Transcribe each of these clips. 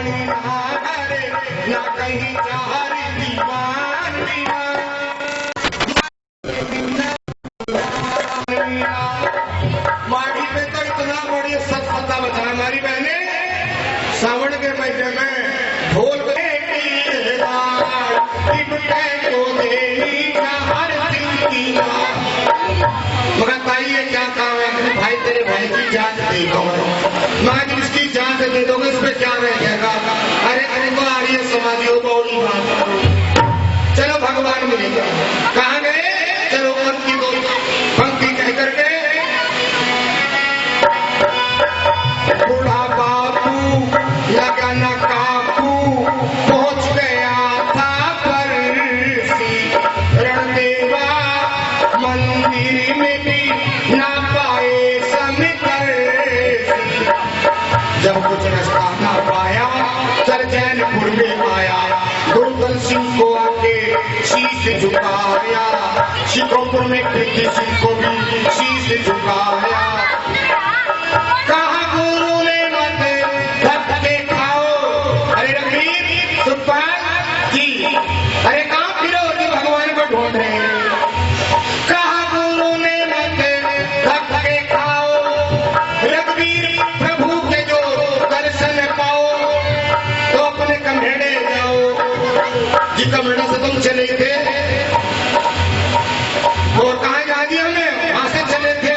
वाली ना करे ना कहीं चार दीवानी माड़ी पे तो इतना बड़ी सत्ता बचा हमारी बहने सावन के महीने में ढोल मगर भाई ये क्या काम है भाई तेरे भाई की जान दे दो मैं इसकी जान दे दोगे इस पे क्या रह जाएगा अरे अरे वो आर्य समाधियों को चलो भगवान मिलेगा कहाँ गए चलो उनकी दो पंक्ति कह करके बूढ़ा बापू लगा न काबू पहुंच गया था परसी रणदेवा मंदिर में भी ना पाए समिकर जब कुछ रास्ता ना पाया सर जैनपुर में आया गुरुदल सिंह को आके शीश झुकाया शिकोपुर में कृति सिंह को भी शीश झुकाया कहा गुरु ने मत धक्के खाओ अरे रघुवीर सुखपाल जी अरे कहाँ फिरो जी भगवान को ढूंढ रहे हैं कहा गुरु ने मत धक्के खाओ रघुवीर प्रभु के जो दर्शन पाओ तो अपने कमरेड़े जाओ जी कमरेड़े से तुम चले थे और कहा जा दिया हमने वहां से चले थे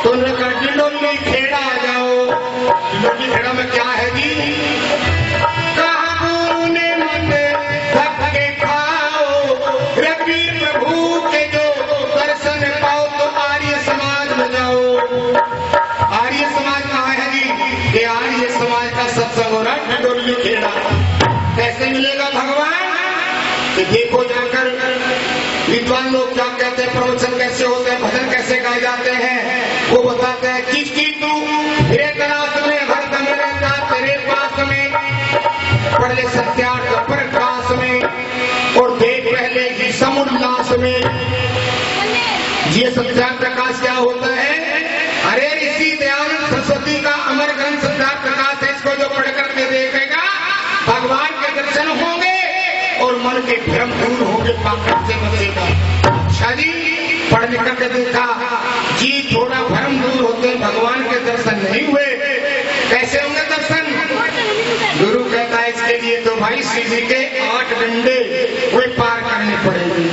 तो उन्होंने कहा डिंडोली खेड़ा आ जाओ डिंडोली खेड़ा में क्या है जी कहा गुरु ने मत धक्के खाओ रघुवीर प्रभु के जो दर्शन पाओ तो आर्य समाज में जाओ आर्य समाज कहाँ है जी ये आर्य समाज का सत्संग हो रहा है डिंडोली खेड़ा कैसे मिलेगा भगवान कि देखो जाकर विद्वान लोग क्या कहते हैं प्रवचन कैसे होते हैं भजन कैसे गाए जाते हैं वो बताते हैं किसकी तू तेरे तलाश में हरदम रहता तेरे पास में पढ़ ले सत्यार्थ प्रकाश में और देख पहले ही समुल्लास में ये सत्यार्थ प्रकाश क्या होता है अरे ऋषि दयानंद सरस्वती का अमर ग्रंथ सत्यार्थ प्रकाश है इसको जो पढ़ करके देखेगा भगवान के दर्शन होंगे और मन के भ्रम दूर होंगे पाखंड से बचेगा अच्छा जी पढ़ लिख करके देखा जी थोड़ा भ्रम दूर होते भगवान के दर्शन नहीं हुए कैसे होंगे दर्शन गुरु कहता है इसके लिए तो भाई सीढ़ी के 8 डंडे वे पार करने पड़ेंगे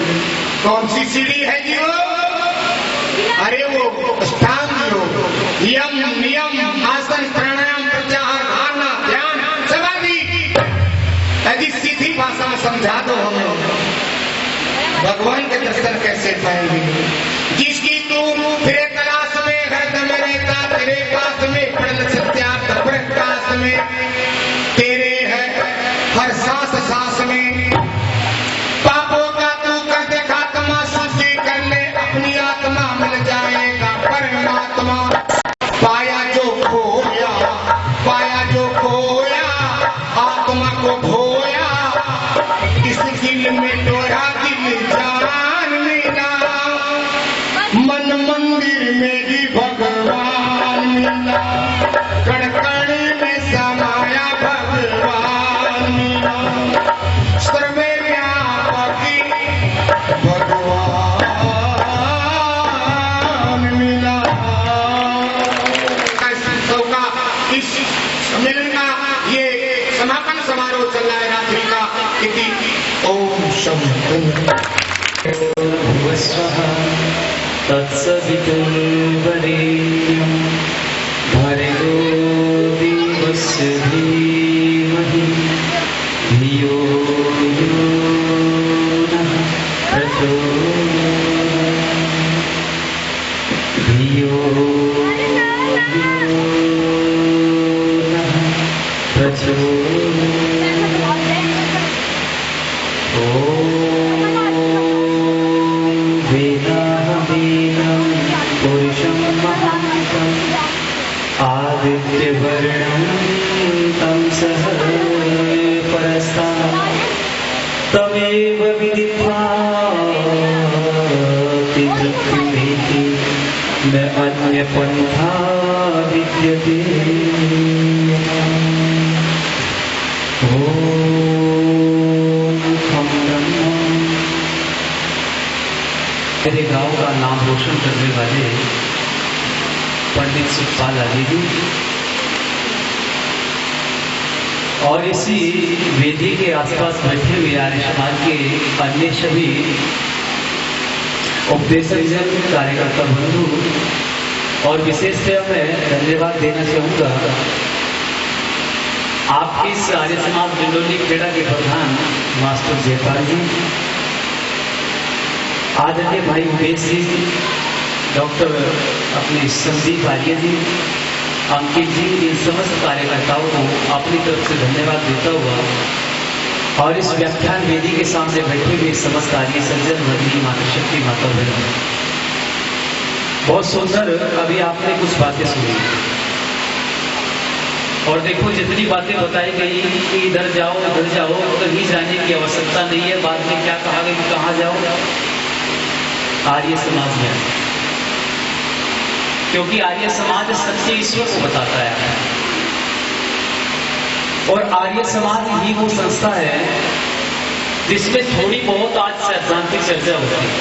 कौन सी सीढ़ी है जी वो अरे वो अष्टांग योग यम नियम आसन प्राणायाम प्रत्याहार धारणा ध्यान समाधि यदि सीधी भाषा में समझा दो हमें भगवान के दर्शन कैसे पाएंगे जिसकी तू तेरे तलाश में हरदम रहता तेरे पास में पढ़ सत्यार्थ प्रकाश में तेरे है हर सांस सांस में पापों का तू कर दे खात्मा शुद्धि कर ले अपनी आत्मा मिल जाएगा परमात्मा पाया जो खोया आत्मा को धोया इस दिल में डोरा दिल जान मिला मन मंदिर में भी भगवान मिला कण कण में समाया भगवान मिला सर्वे व्यापी भगवान मिला का इस सम्मेलन का ये समापन समारोह चल रहा है रात्रि का इति ओम शंकर तत्सवितुर्वरेण्यं भर्गो देवस्य धीमहि धियो यो नः प्रचोदयात् धियो यो नः प्रचोदयात् आदित्यवर्णं तं सह परस्तात् तमेव विदित्वा तिरुक्तिमेति न अन्यपन्था विद्यते। का नाम रोशन करने वाले पंडित सुखपाल आदि जी और इसी वेदी के आसपास बैठे हुए आर्य समाज के अन्य सभी उपदेशक कार्यकर्ता बंधु और विशेषतः मैं धन्यवाद देना चाहूँगा आपके इस आर्य समाज डिंडोली खेड़ा के प्रधान मास्टर जयपाल जी, आदरणीय भाई उमेश जी, डॉक्टर अपने संदीप आर्य जी, अंकित जी, इन समस्त कार्यकर्ताओं को अपनी तरफ से धन्यवाद देता हुआ और इस व्याख्यान वेदी के सामने बैठे हुए समस्त आर्य सज्जन भगिनी मातृशक्ति माता बहन, बहुत सुंदर अभी आपने कुछ बातें सुनी और देखो जितनी बातें बताई गई कि इधर जाओ कहीं जाने की आवश्यकता नहीं है। बाद में क्या कहा गया कि कहाँ जाओ, आर्य समाज में, क्योंकि आर्य समाज सच्चे ईश्वर को बताता है और आर्य समाज ही वो संस्था है जिसमें थोड़ी बहुत आज सैद्धांतिक चर्चा होती है।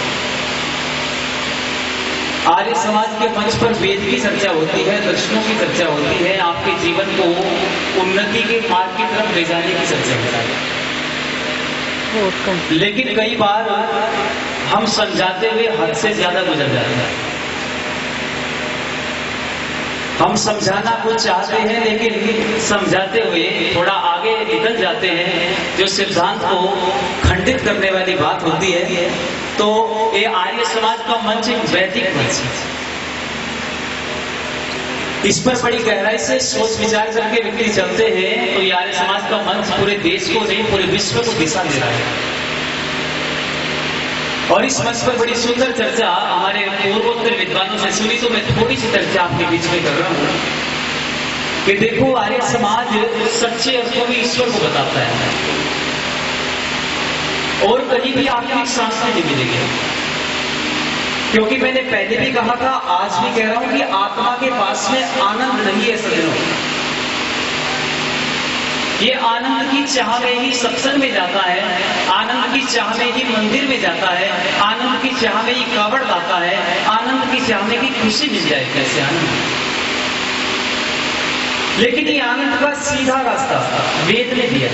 आर्य समाज के मंच पर वेद की चर्चा होती है, दर्शनों की चर्चा होती है, आपके जीवन को उन्नति के मार्ग की तरफ ले जाने की चर्चा होती है। लेकिन कई बार हम समझाते हुए हद से ज्यादा गुजर जाते हैं। हम समझाना कुछ चाहते हैं लेकिन समझाते हुए थोड़ा आगे निकल जाते हैं, जो सिद्धांत को खंडित करने वाली बात होती है। तो ये आर्य समाज का मंच एक वैदिक मंच है, इस पर बड़ी गहराई से सोच विचार करके व्यक्ति चलते हैं तो ये आर्य समाज का मंच पूरे देश को नहीं पूरे विश्व को दिशा दे रहा है। और इस मंच पर बड़ी सुंदर चर्चा हमारे पूर्वोत्तर विद्वानों से सुनी, तो मैं थोड़ी सी चर्चा आपके बीच में कर रहा हूं कि देखो आर्य समाज सच्चे अर्थों में ईश्वर को बताता है और कहीं भी आपको शांति नहीं मिलेगी, क्योंकि मैंने पहले भी कहा था, आज भी कह रहा हूं कि आत्मा के पास में आनंद नहीं है सज्जनों। ये आनंद की चाह में ही सत्संग में जाता है, आनंद की चाह में ही मंदिर में जाता है, आनंद की चाह में ही कावड़ लाता है, आनंद की चाह में ही खुशी मिल जाए कैसे आनंद। लेकिन ये आनंद का सीधा रास्ता वेद ने दिया,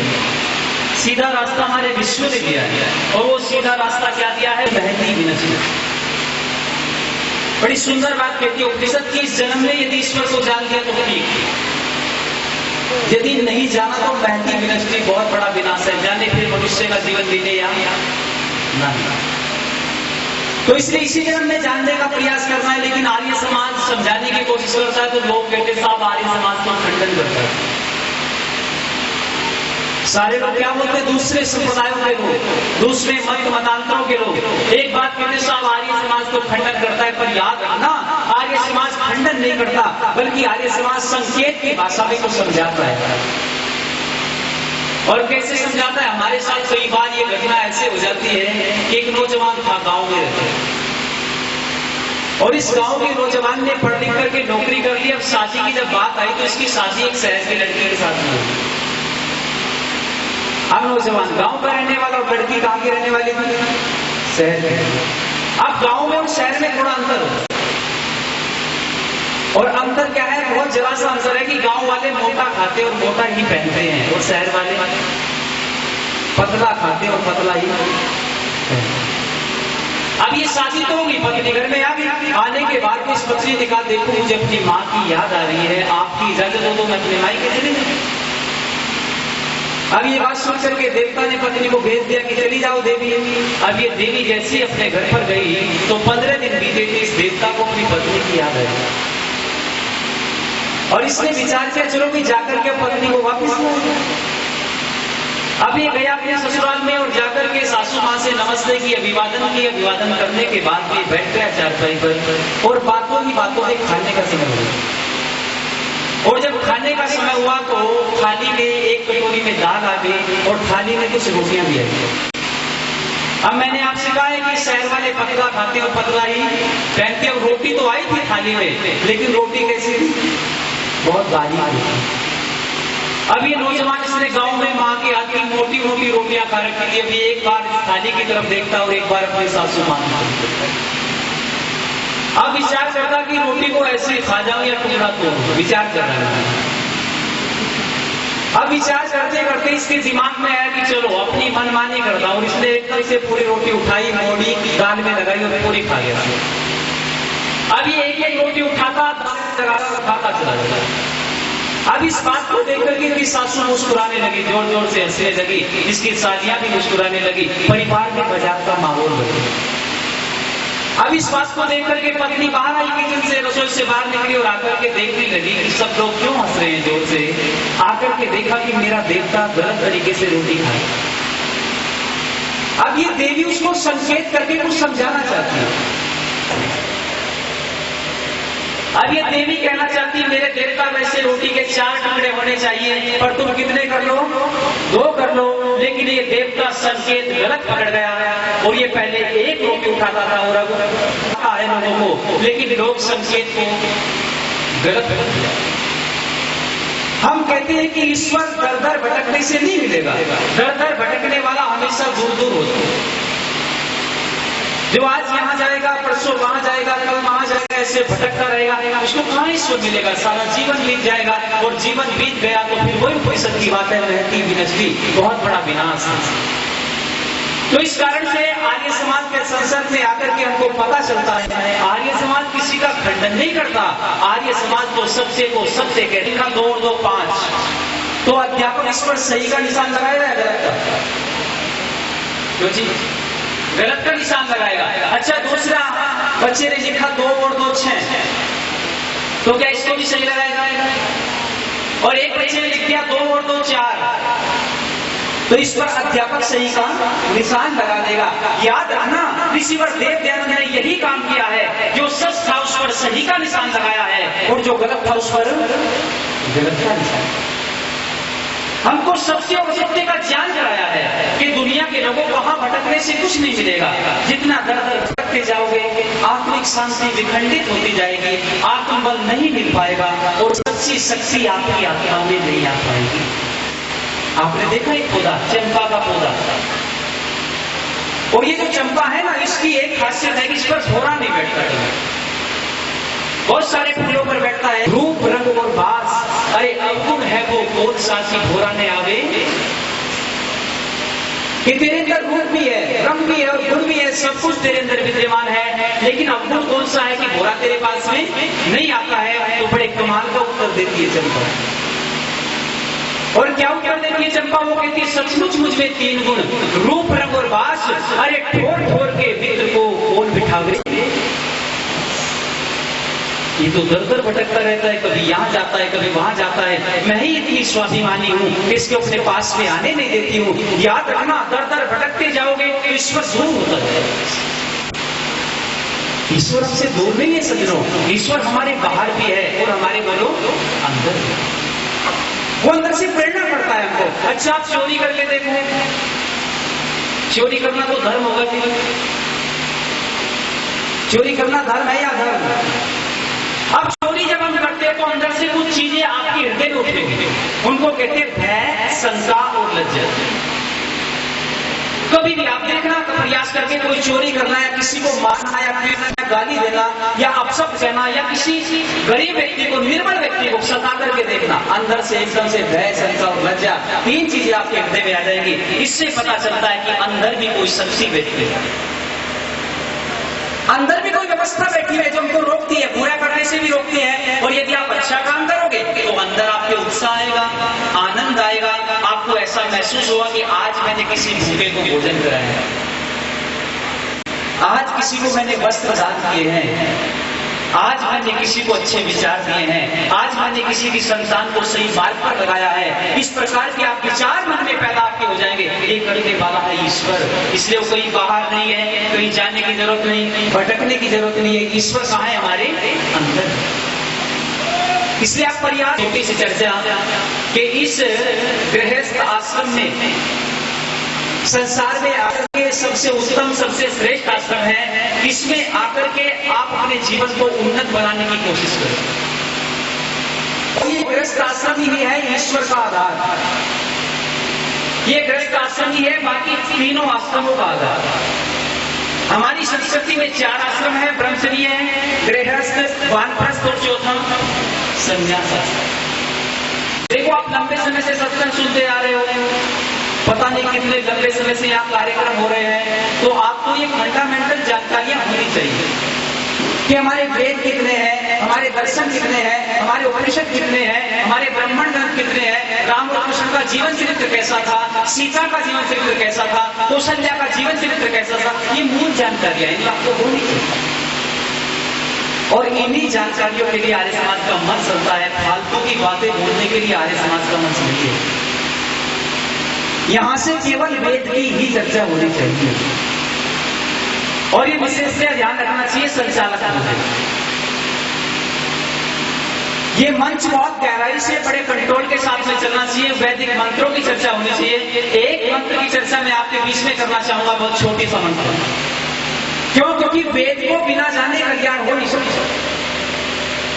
सीधा रास्ता हमारे विश्व ने दिया है और वो सीधा रास्ता क्या दिया है, बहती विनती। बड़ी सुंदर बात कहती है उपनिषद की, इस जन्म में यदि ईश्वर को जान लिया तो ठीक, यदि नहीं जाना तो बहती विनष्टि बहुत बड़ा विनाश है, जाने फिर मनुष्य का जीवन जीने या नहीं। तो इसलिए इसी जन्म में जानने का प्रयास करना है। लेकिन आर्य समाज समझाने की कोशिश करता है तो लोग कहते साहब आर्य समाज को खंडन करता है। सारे लोग क्या बोलते हैं, दूसरे संप्रदायों के लोग, दूसरे मत मतांतरों के लोग एक बात कहते साहब आर्य समाज को खंडन करता है, पर याद रखना आर्य समाज खंडन नहीं करता, बल्कि आर्य समाज संकेत की भाषा में को समझाता है। और कैसे समझाता है, हमारे साथ कई बार ये घटना ऐसे हो जाती है कि एक नौजवान था, गांव में रहते और इस गांव के नौजवान ने पढ़ लिख करके नौकरी कर ली। अब शादी की जब बात आई तो इसकी शादी एक शहर की लड़की के साथ हुई। अब नौजवान गांव का रहने वाला और लड़की कहां की रहने वाली थी, शहर में। अब गांव में और शहर में थोड़ा अंतर हो, और अंतर क्या है, बहुत जरा सा अंतर है कि गांव वाले मोटा खाते और मोटा ही पहनते हैं और शहर वाले पतला खाते और पतला ही पहनते। अब ये शादी तो होगी, पत्नी घर में आ गई, आने के बाद इस पत्नी ने कहा देखो मुझे अपनी माँ की याद आ रही है, आपकी इजाजत हो तो मैं अपने माई के चले जाऊं। अब ये बात सुन करके देवता ने पत्नी को भेज दिया कि चली जाओ देवी। अब ये देवी जैसी अपने घर पर गई तो 15 दिन बीते थे, इस देवता को अपनी पत्नी की याद आई और इसने विचार किया चलो कि जाकर के पत्नी को वापस लाओ। अब ये गया अपने ससुराल में और जाकर के सासू माँ से नमस्ते की, अभिवादन की। अभिवादन करने के बाद भी बैठ गया चारपाई पर और बातों ही बातों में खाने का समय हुआ। और जब खाने का समय हुआ तो थाली में एक कटोरी में दाल आ गई और थाली में कुछ रोटियां भी आई। अब मैंने आपसे कहा है कि शहर वाले पतला खाते और पतला ही पहनते, और रोटी तो आई थी थाली में, लेकिन रोटी कैसी थी, बहुत बारीक थी। अब ये नौजवान इसने गांव में माँ की हाथ की मोटी मोटी रोटियां खा रखी थी। अभी एक बार थाली की तरफ देखता और एक बार अपने सासू माँ की तरफ देखता। अब विचार करता कि रोटी को ऐसे ही खा जाऊं या टुकड़ा तोड़, विचार कर रहा है। अब विचार करते करते इसके दिमाग में आया कि चलो अपनी मनमानी करता हूं, इसने एकदम से पूरी रोटी उठाई, मोड़ी, दाल में लगाई और पूरी खा गया। अब ये एक एक रोटी उठाता, खाता चला जाता। अब इस बात को देख करके इसकी सासू मुस्कुराने लगी, जोर जोर से हंसने लगी, इसकी सालियां भी मुस्कुराने लगी, परिवार में मजाक का माहौल बन गया। अब इस बात को देख करके पत्नी बाहर आई किचन से, रसोई से बाहर निकली और आकर के देखने लगी कि सब लोग क्यों हंस रहे हैं जोर से। आकर के देखा कि मेरा देवता गलत तरीके से रोटी खाए। अब ये देवी उसको संकेत करके कुछ समझाना चाहती है। अब ये देवी कहना चाहती है मेरे देवता वैसे रोटी के 4 टुकड़े होने चाहिए, पर तुम कितने कर लो? 2 कर लो। लेकिन ये देवता संकेत गलत पकड़ गया और ये पहले 1 रोटी उठाता था और अब है लोगों को, लेकिन लोग संकेत को गलत पकड़ दिया। हम कहते हैं कि ईश्वर दर दर भटकने से नहीं मिलेगा, दर दर भटकने वाला हमेशा दूर दूर होता है। जो आज यहाँ जाएगा, परसों वहां जाएगा, कल वहां जाएगा, ऐसे भटकता रहेगा, उसको कहाँ ईश्वर मिलेगा? सारा जीवन बीत जाएगा और जीवन बीत गया तो फिर वही फुर्सत की बातें रहती विनष्टि, बहुत बड़ा विनाश है। तो इस कारण से आर्य समाज के संसद में आकर के हमको पता चलता है, आर्य समाज किसी का खंडन नहीं करता। आर्य समाज तो सत्य को सत्य कहता है। 2 और 2 5। तो अध्यापक इस पर सही का निशान लगाएगा, क्यों जी? गलत का निशान लगाएगा। अच्छा, दूसरा बच्चे ने लिखा 2 और 2 6, तो क्या इसको भी सही लगाएगा? और एक बच्चे ने लिख दिया 2 और 2 4, तो इस पर अध्यापक सही का निशान लगा देगा। याद रखना, ऋषिवर देव दयानंद ने यही काम किया है, जो सच था उस पर सही का निशान लगाया है और जो गलत था उस पर गलत का निशान। हमको सत्य और सत्य का ज्ञान कराया है कि दुनिया के लोगों को वहां भटकने से कुछ नहीं मिलेगा। जितना दर दर भटकते जाओगे, आत्मिक शांति विखंडित होती जाएगी, आत्मबल नहीं मिल पाएगा और सच्ची शक्ति आपकी आत्मा में नहीं आ पाएगी। आपने देखा एक पौधा, चंपा का पौधा, और ये जो चंपा है ना, इसकी एक खासियत है कि इस पर भौरा नहीं बैठता। बहुत सारे फूलों पर बैठता है, रूप रंग और भास, अरे अवगुण है वो कौन सा सी भौरा ने आवे, कि तेरे अंदर रूप भी है, रंग भी है और गुण भी है, सब कुछ तेरे अंदर विद्यमान है, लेकिन अवगुण कौन सा है कि भौरा तेरे पास में नहीं आता है। तो बड़े कमाल का उत्तर देती है चंपा। और क्या उत्तर देती है चंपा? वो कहती है सचमुच मुझ में 3 गुण, रूप रंग और भास, अरे ठोर ठोर के मित्र को कौन बिठावे। ये तो दर दर भटकता रहता है, कभी यहाँ जाता है, कभी वहां जाता है। मैं ही इतनी स्वाभिमानी हूँ, इसके अपने पास में आने नहीं देती हूँ। याद रखना, दर दर भटकते जाओगे तो ईश्वर दूर होता है। ईश्वर हमसे दूर नहीं है सज्जनों, ईश्वर हमारे बाहर भी है और हमारे मनो अंदर भी। वो अंदर से प्रेरणा करता है हमको। अच्छा, आप चोरी करके देखो, चोरी करना तो धर्म होगा जी? चोरी करना धर्म है या धर्म? अब चोरी जब हम करते हैं तो अंदर से कुछ चीजें आपके हृदय में उठेंगी, उनको कहते हैं भय, शंका और लज्जा। कभी भी आप देखना, प्रयास करके कोई चोरी करना या किसी को मारना या पीटना या गाली देना या अपशब्द कहना या किसी गरीब व्यक्ति को, निर्बल व्यक्ति को सता करके देखना, अंदर से एकदम से भय, शंका और लज्जा, 3 चीजें आपके हृदय में आ जाएंगी। इससे पता चलता है कि अंदर भी कोई शक्ति बैठी है, अंदर भी कोई व्यवस्था बैठी है जो हमको रोकती है, बुरा करने से भी रोकती है। और यदि आप अच्छा काम करोगे तो अंदर आपके उत्साह आएगा, आनंद आएगा, आपको ऐसा महसूस होगा कि आज मैंने किसी भूखे को भोजन कराया, आज किसी को मैंने वस्त्र दान किए हैं, आज मैंने किसी को अच्छे विचार दिए हैं, आज मैंने किसी की संतान को सही मार्ग पर लगाया है। इस प्रकार के आप विचार मन में पैदा आपके हो जाएंगे। ये करने वाला है ईश्वर, इसलिए वो कहीं बाहर नहीं है, कहीं जाने की जरूरत नहीं, भटकने की जरूरत नहीं है। ईश्वर कहाँ है? हमारे अंदर। इसलिए आप प्रयास छोटी सी चर्चा कि इस गृहस्थ आश्रम में, संसार में आकर के सबसे उत्तम, सबसे श्रेष्ठ आश्रम है। इसमें आकर के आप अपने जीवन को उन्नत बनाने की कोशिश करें। ये गृहस्थ आश्रम ही है ईश्वर का आधार, ये गृहस्थ आश्रम ही है बाकी तीनों आश्रमों का आधार। हमारी संस्कृति में 4 आश्रम है, ब्रह्मचर्य है, गृहस्थ, वानप्रस्थ और चौथा संन्यास आश्रम। देखो आप लंबे समय से सत्संग सुनते आ रहे हो, पता नहीं कितने लंबे समय से यहाँ कार्यक्रम हो रहे हैं, तो आपको ये फंडामेंटल जानकारियां होनी चाहिए कि हमारे वेद कितने हैं, हमारे दर्शन कितने हैं, हमारे उपनिषद कितने हैं, हमारे ब्राह्मण ग्रंथ कितने हैं, राम और कृष्ण का जीवन चरित्र कैसा था, सीता का जीवन चरित्र कैसा था, कौशल्या का जीवन चरित्र कैसा था, ये मूल जानकारियां हैं, आपको होनी चाहिए। और इन्हीं जानकारियों के लिए आर्य समाज का मन चलता है, फालतू की बातें बोलने के लिए आर्य समाज का मन चलती है। यहां से केवल वेद की ही चर्चा होनी चाहिए और ये विशेष ध्यान रखना चाहिए संचालक को। ये मंच बहुत गहराई से बड़े कंट्रोल के साथ में चलना चाहिए। वैदिक मंत्रों की चर्चा होनी चाहिए। एक मंत्र की चर्चा मैं आपके बीच में करना चाहूंगा, बहुत छोटी सा मंत्र। क्यों? क्योंकि वेद को बिना जाने कल्याण हो नहीं सकता।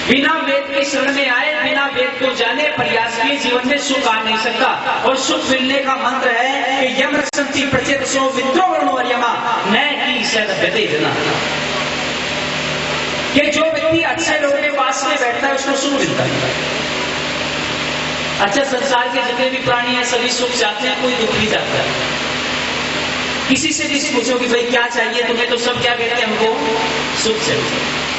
बिना वेद के शरण में आए, बिना वेद को जाने प्रयास किए जीवन में सुख आ नहीं सकता। और सुख मिलने का मंत्र है कि यम रक्षन्ति प्रचेतसो विद्रो वरुणो अर्यमा न की सदभ्यते जना। कि जो व्यक्ति अच्छे लोगों के पास में बैठता है उसको सुख मिलता है। अच्छा, संसार के जितने भी प्राणी हैं सभी सुख चाहते हैं, कोई दुख नहीं चाहता है। किसी से भी पूछो कि भाई क्या चाहिए तुम्हें, तो सब क्या कहते हैं? हमको सुख चाहिए।